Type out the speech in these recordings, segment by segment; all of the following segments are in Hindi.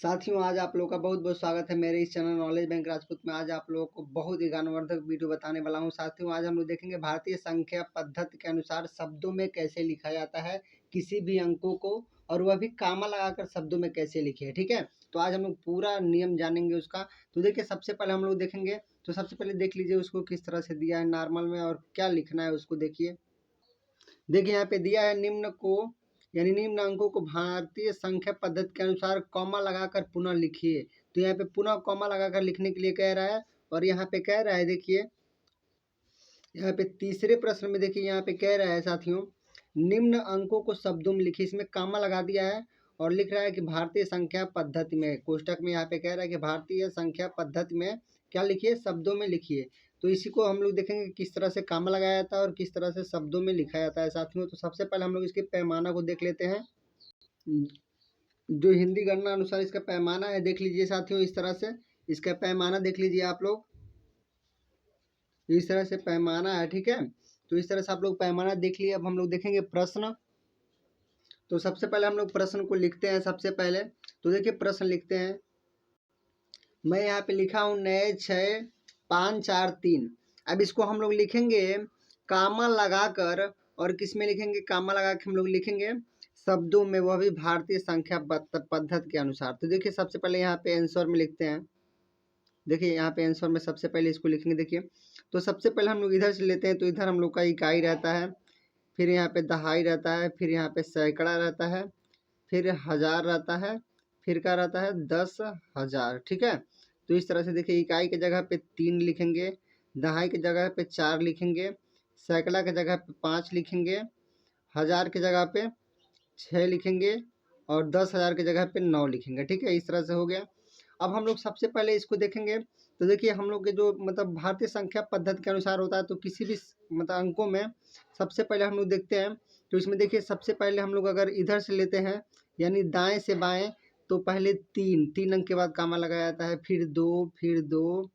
साथियों, आज आप लोगों का बहुत बहुत स्वागत है मेरे इस चैनल नॉलेज बैंक राजपूत में। आज आप लोगों को बहुत ही ज्ञानवर्धक वीडियो बताने वाला हूं। साथियों, आज हम लोग देखेंगे भारतीय संख्या पद्धति के अनुसार शब्दों में कैसे लिखा जाता है किसी भी अंकों को, और वह भी कामा लगाकर शब्दों में कैसे लिखे। ठीक है, तो आज हम लोग पूरा नियम जानेंगे उसका। तो देखिए, सबसे पहले हम लोग देखेंगे, तो सबसे पहले देख लीजिए उसको किस तरह से दिया है नॉर्मल में, और क्या लिखना है उसको देखिए। यहाँ पे दिया है निम्न को, यानी निम्न अंकों को भारतीय संख्या पद्धति के अनुसार कॉमा लगाकर पुनः लिखिए। तो यहाँ पे पुनः कॉमा लगाकर लिखने के लिए कह रहा है, और यहाँ पे कह रहा है, देखिए यहाँ पे तीसरे प्रश्न में देखिए यहाँ पे कह रहा है साथियों, निम्न अंकों को शब्दों में लिखिए। इसमें कॉमा लगा दिया है और लिख रहा है कि भारतीय संख्या पद्धति में, कोष्टक में यहाँ पे कह रहा है कि भारतीय संख्या पद्धति में क्या लिखिए, शब्दों में लिखिए। तो इसी को हम लोग देखेंगे किस तरह से कॉमा लगाया जाता है और किस तरह से शब्दों में लिखा जाता है साथियों। तो सबसे पहले हम लोग इसके पैमाना को देख लेते हैं। जो हिंदी गणना अनुसार इसका पैमाना है, देख लीजिए साथियों, इस तरह से इसका पैमाना देख लीजिए आप लोग, इस तरह से पैमाना है। ठीक है, तो इस तरह से आप लोग पैमाना देख लिए। अब हम लोग देखेंगे प्रश्न। तो सबसे पहले हम लोग प्रश्न को लिखते हैं। सबसे पहले तो देखिए प्रश्न लिखते हैं। मैं यहाँ पे लिखा हूँ नए 6 5 4 3। अब इसको हम लोग लिखेंगे कामा लगाकर, और किस में लिखेंगे, कामा लगा के हम लोग लिखेंगे शब्दों में, वह भी भारतीय संख्या पद्धति के अनुसार। तो देखिए सबसे पहले यहाँ पे आंसर में लिखते हैं। देखिए यहाँ पे आंसर में सबसे पहले इसको लिखेंगे। देखिए, तो सबसे पहले हम लोग इधर से लेते हैं, तो इधर हम लोग का इकाई रहता है, फिर यहाँ पे दहाई रहता है, फिर यहाँ पे सैकड़ा रहता है, फिर हजार रहता है, फिर क्या रहता है 10,000। ठीक है, तो इस तरह से देखिए इकाई के जगह पे 3 लिखेंगे, दहाई के जगह पे 4 लिखेंगे, सैकड़ा के जगह पे 5 लिखेंगे, हजार के जगह पे 6 लिखेंगे, और 10,000 की जगह पे 9 लिखेंगे। ठीक है, इस तरह से हो गया। अब हम लोग सबसे पहले इसको देखेंगे। तो देखिए हम लोग के जो मतलब भारतीय संख्या पद्धति के अनुसार होता है, तो किसी भी मतलब अंकों में सबसे पहले हम लोग देखते हैं। तो इसमें देखिए सबसे पहले हम लोग अगर इधर से लेते हैं, यानी दाएं से बाएं, तो पहले 3 अंक के बाद कामा लगाया जाता है, फिर 2, फिर 2,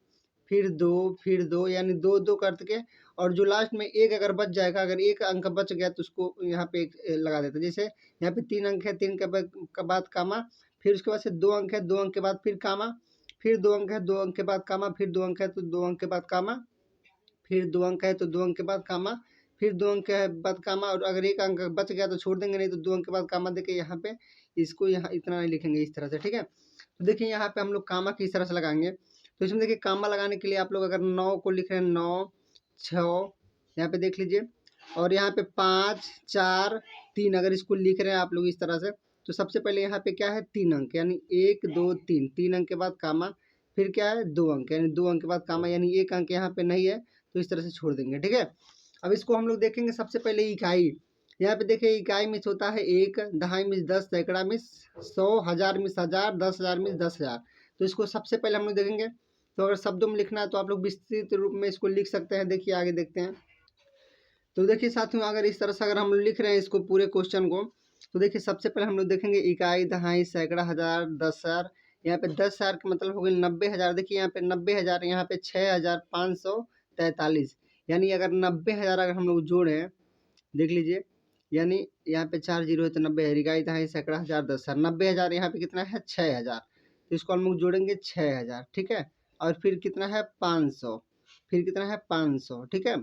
फिर 2, फिर 2, यानी 2 करके, और जो लास्ट में एक अगर बच जाएगा, अगर एक अंक बच गया तो उसको यहाँ पे एक लगा देते हैं। जैसे यहाँ पे 3 अंक है, 3 के बाद कामा, फिर उसके बाद से 2 अंक है, 2 अंक के बाद फिर कामा, फिर 2 अंक है, 2 अंक के बाद कामा, फिर 2 अंक है तो 2 अंक के बाद कामा, फिर 2 अंक है तो 2 अंक के बाद कामा, फिर 2 अंक के बाद कामा, और अगर एक अंक बच गया तो छोड़ देंगे, नहीं तो 2 अंक के बाद कामा देके यहाँ पे इसको यहाँ इतना नहीं लिखेंगे, इस तरह से। ठीक है, तो देखिए यहाँ पे हम लोग कामा किस तरह से लगाएंगे। तो इसमें देखिए कामा लगाने के लिए आप लोग अगर 9 को लिख रहे हैं, 9 6 यहाँ पे देख लीजिए, और यहाँ पे 5 4 3 अगर इसको लिख रहे हैं आप लोग इस तरह से, तो सबसे पहले यहाँ पे क्या है 3 अंक, यानी 1 2 3, 3 अंक के बाद कामा, फिर क्या है 2 अंक, यानी 2 अंक के बाद कामा, यानी 1 अंक यहाँ पे नहीं है, तो इस तरह से छोड़ देंगे। ठीक है, अब इसको हम लोग देखेंगे सबसे पहले इकाई। यहाँ पे देखिए इकाई मिस होता है 1, दहाई मिस 10, सैकड़ा मिस 100, हजार मिस 1000, 10,000 मिस 10,000। तो इसको सबसे पहले हम लोग देखेंगे। तो अगर शब्दों में लिखना है तो आप लोग विस्तृत रूप में इसको लिख सकते हैं। देखिए आगे देखते हैं। तो देखिए साथियों, अगर इस तरह से अगर हम लिख रहे हैं इसको पूरे क्वेश्चन को, तो देखिए सबसे पहले हम लोग देखेंगे इकाई, दहाई, सैकड़ा, हजार, 10,000। यहाँ पे 10,000 का मतलब हो गया 90,000। देखिए यहाँ पे 90,000, यहाँ पे 6,543, यानी अगर 90,000 अगर हम लोग जोड़े, देख लीजिए, यानी यहाँ पे 4 जीरो है तो 90,000, इकाई, दहाई, सैकड़ा, हजार, 10,000, 90,000 यहाँ पे कितना है 6,000, तो इसको हम लोग जोड़ेंगे 6,000। ठीक है, और फिर कितना है 500, फिर कितना है 500। ठीक है,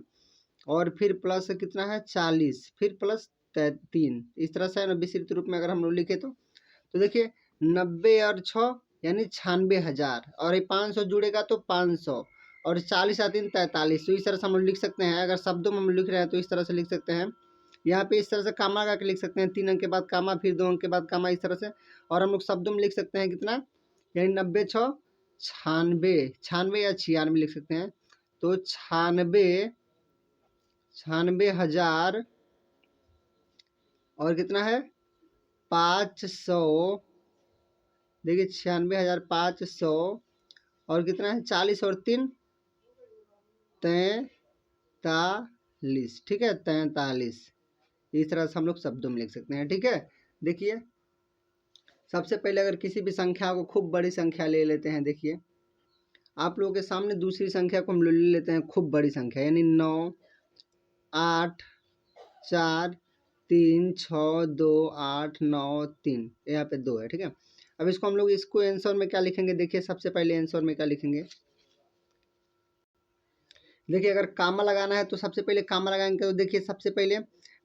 और फिर प्लस कितना है 40, फिर प्लस 3, इस तरह से है ना विस्तृत रूप में अगर हम लोग लिखे तो देखिए 90 और 6 यानी 96,000, और ये 500 जुड़ेगा तो 500, और 40 और 3 43। तो इस तरह से हम लोग लिख सकते हैं। अगर शब्दों में हम लिख रहे हैं तो इस तरह से लिख सकते हैं। यहाँ पे इस तरह से कामा लगा के लिख सकते हैं, 3 अंक के बाद कामा, फिर 2 अंक के बाद कामा, इस तरह से। और हम लोग शब्दों में लिख सकते हैं कितना, यानी 90 6 96, 96 या 96 लिख सकते हैं। तो 96,000 और कितना है 500, देखिए 96,500, और कितना है 40 और 3 43। ठीक है, 43, इस तरह से हम लोग शब्दों में लिख सकते हैं। ठीक है, देखिए सबसे पहले अगर किसी भी संख्या को खूब बड़ी संख्या ले लेते हैं, देखिए आप लोगों के सामने दूसरी संख्या को हम ले लेते हैं खूब बड़ी संख्या, यानी 9 8 4 3 6 2 8 9 3, यहाँ पे 2 है। ठीक है, अब इसको हम लोग इसको आंसर में क्या लिखेंगे, देखिए सबसे पहले आंसर में क्या लिखेंगे। देखिए अगर कामा लगाना है तो सबसे पहले कामा लगाएंगे, तो देखिए सबसे पहले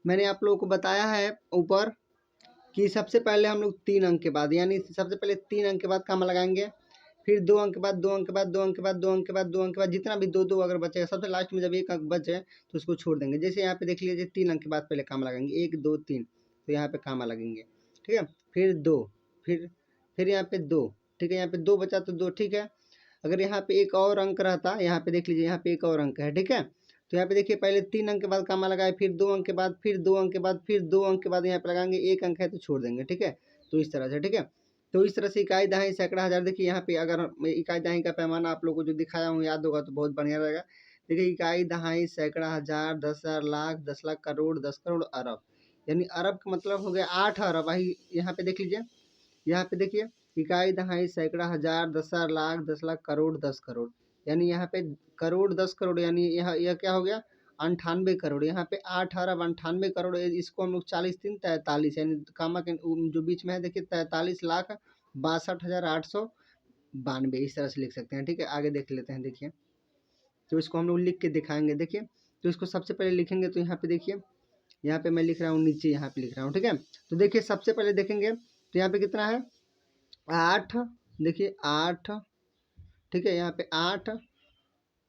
मैंने आप लोगों को बताया है ऊपर कि सबसे पहले हम लोग 3 अंक के बाद, यानी सबसे पहले 3 अंक के बाद कामा लगाएंगे, फिर 2 अंक के बाद 2 अंक के बाद 2 अंक के बाद 2 अंक के बाद 2 अंक के बाद, जितना भी 2 अगर बचेगा सबसे लास्ट में जब 1 अंक बचे तो उसको छोड़ देंगे। जैसे यहाँ पे देख लीजिए 3 अंक के बाद पहले कामा लगाएंगे 1 2 3, तो यहाँ पे कामा लगेंगे, ठीक है। फिर 2, फिर यहाँ पे 2, ठीक है, यहाँ पे 2 बचा तो 2, ठीक है। अगर यहाँ पे एक और अंक रहता, यहाँ पे देख लीजिए यहाँ पे एक और अंक है, ठीक है। तो यहाँ पे देखिए पहले 3 अंक के बाद कामा लगाए, फिर 2 अंक के बाद, फिर 2 अंक के बाद, फिर 2 अंक के बाद यहाँ पे लगाएंगे, 1 अंक है तो छोड़ देंगे, ठीक है। तो इस तरह से, ठीक है। तो इस तरह से इकाई दहाई सैकड़ा हज़ार, देखिए यहाँ पे अगर मैं इकाई दहाई का पैमाना आप लोगों को जो दिखाया हूँ याद होगा तो बहुत बढ़िया रहेगा। देखिए इकाई दहाई सैकड़ा हज़ार, 10,000, लाख, 10 लाख, करोड़, 10 करोड़, अरब, यानी अरब का मतलब हो गया 8 अरब। वही यहाँ पे देख लीजिए, यहाँ पे देखिए इकाई दहाई सैकड़ा हज़ार, 10,000, लाख, 10 लाख, करोड़, 10 करोड़, यानी यहाँ पे करोड़ 10 करोड़, यानी यह क्या हो गया 98 करोड़। यहाँ पे 8 अरब 98 करोड़, इसको हम लोग 40 3 43, यानी कामा के जो बीच में है देखिए 43,62,892, इस तरह से लिख सकते हैं, ठीक है। आगे देख लेते हैं, देखिए तो इसको हम लोग लिख के दिखाएंगे। देखिए तो इसको सबसे पहले लिखेंगे तो यहाँ पे देखिए, यहाँ पे मैं लिख रहा हूँ, नीचे यहाँ पे लिख रहा हूँ, ठीक है। तो देखिए सबसे पहले देखेंगे तो यहाँ पे कितना है 8, देखिए 8, ठीक है, यहाँ पे 8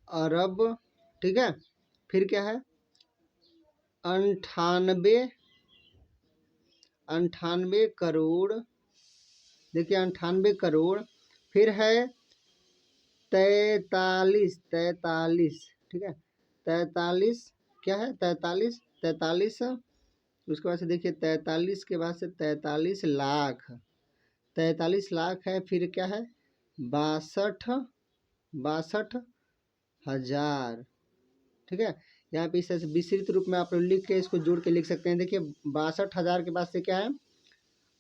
अरब, ठीक है। फिर क्या है 98 करोड़, देखिए 98 करोड़। फिर है 43, ठीक है, 43, क्या है 43, उसके बाद से देखिए 43 के बाद से 43 लाख, 43 लाख है। फिर क्या है 62 हज़ार, ठीक है। यहाँ पे इस तरह से विस्तृत रूप में आप लोग लिख के इसको जोड़ के लिख सकते हैं। देखिए 62 हज़ार के बाद से क्या है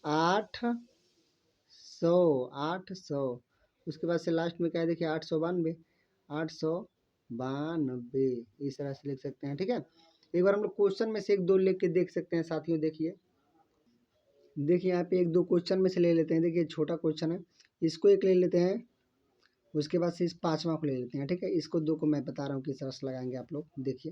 800, उसके बाद से लास्ट में क्या है देखिए 892, इस तरह से लिख सकते हैं, ठीक है। एक बार हम लोग क्वेश्चन में से 1 2 लिख के देख सकते हैं साथियों। देखिए यहाँ पे 1 2 क्वेश्चन में से ले लेते हैं। देखिए छोटा क्वेश्चन है, इसको एक ले लेते हैं, उसके बाद से इस 5वां को ले लेते हैं, ठीक है। इसको 2 को मैं बता रहा हूँ किस तरह से लगाएंगे आप लोग, देखिए।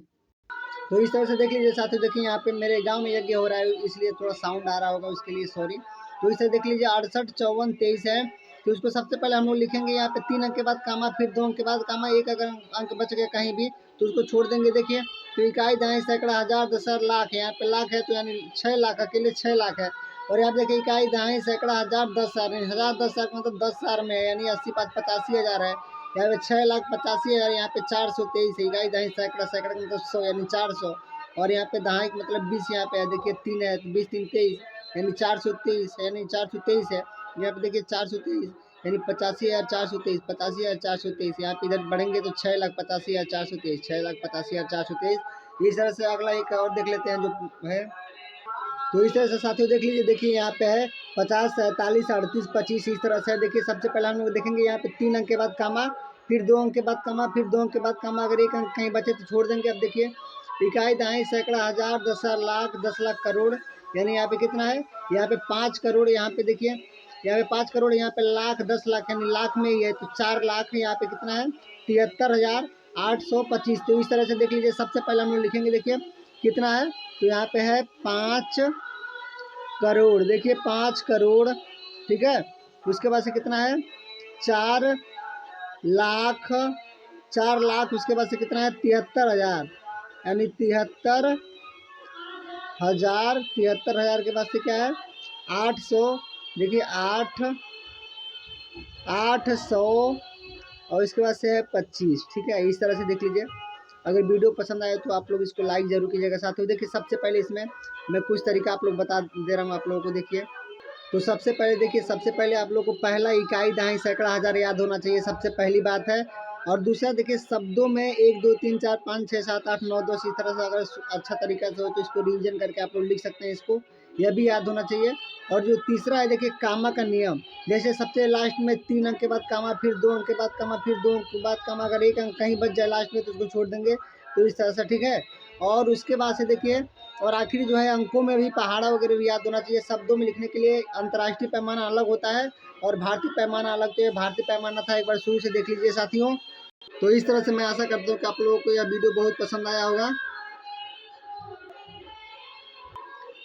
तो इस तरह से देख लीजिए साथियों, देखिए यहाँ पे मेरे गांव में यज्ञ हो रहा है इसलिए थोड़ा साउंड आ रहा होगा, उसके लिए सॉरी। तो इसे देख लीजिए 68 54 23 है। तो उसको सबसे पहले हम लोग लिखेंगे यहाँ पे 3 अंक के बाद कामा, फिर 2 अंक के बाद कामा, 1 अगर अंक बच गया कहीं भी तो उसको छोड़ देंगे। देखिए तो इकाई दहाई सैकड़ा हज़ार, 10,000, लाख है, यहाँ पे लाख है तो यानी 6 लाख, अकेले 6 लाख है। और यहाँ पे देखिए इकाई दहाई सैकड़ा हज़ार, 10,000, 10,000 10,000 का मतलब 10,000 में है, यानी 80 5 85,000 है। यहाँ पे 6,85,000, यहाँ पे 423 है। इकाई दहाई सैकड़ा, सैकड़ा का मतलब 100 यानी 400। और यहाँ पे दहाई मतलब 20, यहाँ पे है देखिए 3 है तो 20 3 23, यानी 423, यानी 423 है। यहाँ पे देखिए 423 यानी 85,423, 85,423। यहाँ पे इधर बढ़ेंगे तो 6,85,423, 6,85,423। इस तरह से अगला एक और देख लेते हैं जो है। तो इस तरह से साथियों देख लीजिए, देखिए यहाँ पे है 50 47 38 25, इस तरह से। देखिए सबसे पहले हम लोग देखेंगे यहाँ पे 3 अंक के बाद कामा, फिर 2 अंक के बाद कामा, फिर 2 अंक के बाद कामा, अगर 1 अंक कहीं बचे तो छोड़ देंगे। अब देखिए इकाई दहाई सैकड़ा हज़ार, 10,000, लाख, 10 लाख, करोड़, यानी यहाँ पे कितना है यहाँ पे 5 करोड़। यहाँ पे देखिए यहाँ पे 5 करोड़, यहाँ पे लाख 10 लाख, यानी लाख में ही है तो 4 लाख है। यहाँ पे कितना है 73,825। तो इस तरह से देख लीजिए सबसे पहले हम लोग लिखेंगे, देखिए कितना है तो यहाँ पे है 5 करोड़, देखिए 5 करोड़, ठीक है। उसके बाद से कितना है 4 लाख, 4 लाख, उसके बाद से कितना है 73,000, यानी 73,000, 73,000 के बाद से क्या है 800, देखिए 800, और इसके बाद से है 25, ठीक है। इस तरह से देख लीजिए। अगर वीडियो पसंद आए तो आप लोग इसको लाइक जरूर कीजिएगा साथियों। देखिए सबसे पहले इसमें मैं कुछ तरीका आप लोग बता दे रहा हूँ आप लोगों को। देखिए तो सबसे पहले देखिए, सबसे पहले आप लोग को पहला इकाई दहाई सैकड़ा हज़ार याद होना चाहिए, सबसे पहली बात है। और दूसरा देखिए शब्दों में 1 2 3 4 5 6 7 8 9 10, इस तरह से अगर अच्छा तरीका से हो तो इसको रिवीजन करके आप लोग लिख सकते हैं, इसको यह भी याद होना चाहिए। और जो तीसरा है देखिए कामा का नियम, जैसे सबसे लास्ट में 3 अंक के बाद कामा, फिर 2 अंक के बाद कामा, फिर 2 अंक के बाद कामा, अगर 1 अंक कहीं बच जाए लास्ट में तो उसको छोड़ देंगे। तो इस तरह से, ठीक है। और उसके बाद से देखिए और आखिरी जो है अंकों में भी पहाड़ा वगैरह भी याद होना चाहिए। शब्दों में लिखने के लिए अंतर्राष्ट्रीय पैमाना अलग होता है और भारतीय पैमाना अलग। तो ये भारतीय पैमाना था, एक बार शुरू से देख लीजिए साथियों। तो इस तरह से मैं आशा करता हूँ कि आप लोगों को यह वीडियो बहुत पसंद आया होगा।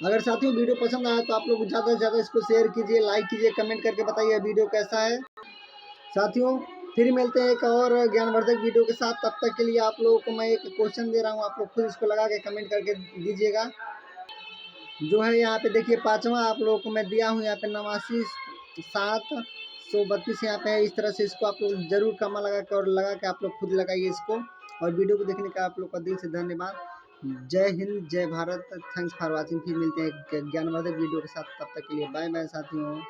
अगर साथियों वीडियो पसंद आया तो आप लोग ज़्यादा से ज़्यादा इसको शेयर कीजिए, लाइक कीजिए, कमेंट करके बताइए वीडियो कैसा है। साथियों फिर मिलते हैं एक और ज्ञानवर्धक वीडियो के साथ। तब तक के लिए आप लोगों को मैं एक क्वेश्चन दे रहा हूँ, आप लोग खुद इसको लगा के कमेंट करके दीजिएगा। जो है यहाँ पे देखिए पांचवा आप लोगों को मैं दिया हूँ, यहाँ पे 89,732 यहाँ पे है। इस तरह से इसको आप लोग जरूर कमा लगा के आप लोग खुद लगाइए इसको। और वीडियो को देखने का आप लोग का दिल से धन्यवाद। जय हिंद, जय भारत, थैंक्स फॉर वॉचिंग। फिर मिलते हैं एक ज्ञानवर्धक वीडियो के साथ, तब तक के लिए बाय बाय साथियों।